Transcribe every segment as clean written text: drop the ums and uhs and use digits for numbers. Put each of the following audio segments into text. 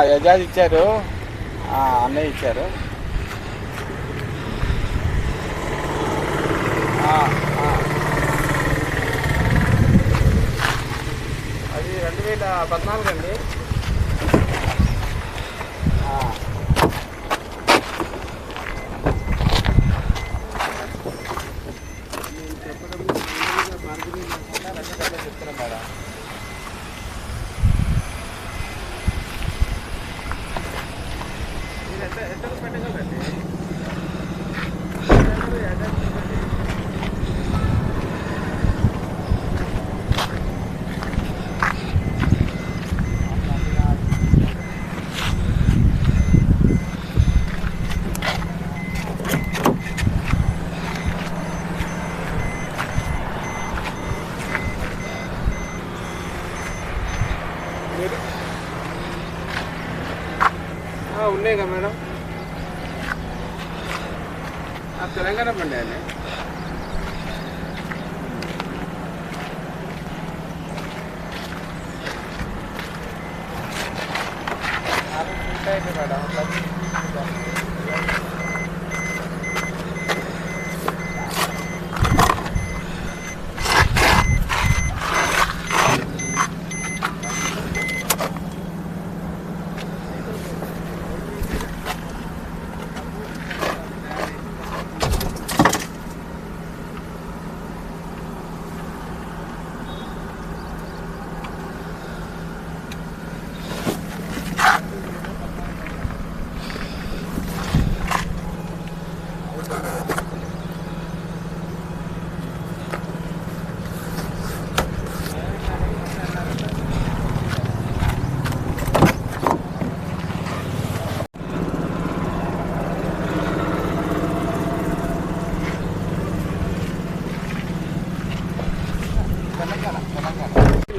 యజాజ్ ఇచ్చారు, అన్నయ్య ఇచ్చారు. అది 2014 అండి. చెప్తున్నాను మేడం. ఎంత పెట్టగలండి? ఉన్నాయి కదా మేడం, తెలంగాణ బండి అండి.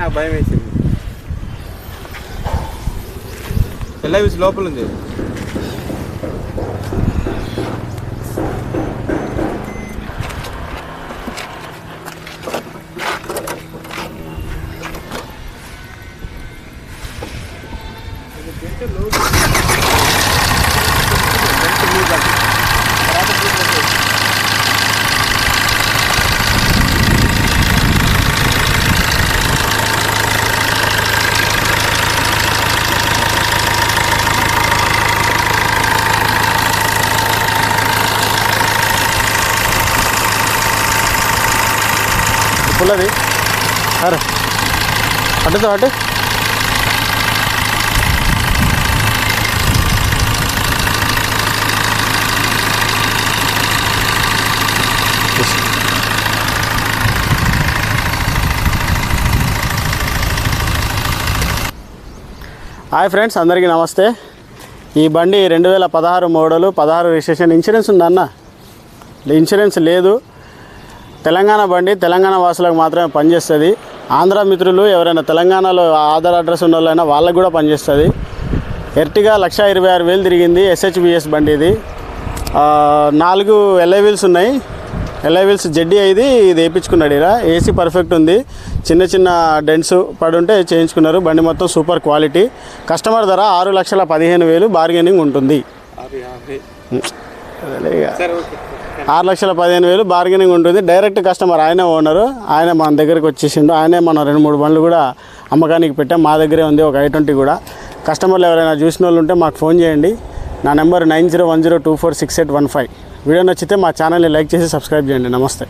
నాకు భయం వేసింది. ఎల్ఐవిస్ లోపల ఉంది. పుల్లది అరే అటుతో అటు హాయ్ ఫ్రెండ్స్, అందరికీ నమస్తే. ఈ బండి 2016 మోడలు, 16 రిజిస్ట్రేషన్. ఇన్సూరెన్స్ ఉందన్న? ఇన్సూరెన్స్ లేదు. తెలంగాణ బండి, తెలంగాణ వాసులకు మాత్రమే పనిచేస్తుంది. ఆంధ్ర మిత్రులు ఎవరైనా తెలంగాణలో ఆధార్ అడ్రస్ ఉన్న వాళ్ళైనా వాళ్ళకు కూడా పనిచేస్తుంది. ఎర్టిగా 1,26,000 తిరిగింది. SHBS బండి ఇది. 4 LI వీల్స్ ఉన్నాయి. LI వీల్స్ జెడ్డీ ఇది వేయించుకున్నాడు. ఇలా ఏసీ పర్ఫెక్ట్ ఉంది. చిన్న చిన్న డెంట్స్ పడుంటే చేయించుకున్నారు. బండి మొత్తం సూపర్ క్వాలిటీ. కస్టమర్ ధర 6,15,000 బార్గెనింగ్ ఉంటుంది. 6,15,000 బార్గెనింగ్ ఉంటుంది. డైరెక్ట్ కస్టమర్, ఆయన ఓనరు, ఆయన మన దగ్గరికి వచ్చేసిండు. ఆయనే మనం 2-3 బండ్లు కూడా అమ్మకానికి పెట్టాం. మా దగ్గరే ఉంది ఒక I20 కూడా. కస్టమర్లు ఎవరైనా చూసిన వాళ్ళు ఉంటే మాకు ఫోన్ చేయండి. నా నెంబర్ 9010246815. వీడియో నచ్చితే మా ఛానల్ని లైక్ చేసి సబ్స్క్రైబ్ చేయండి. నమస్తే.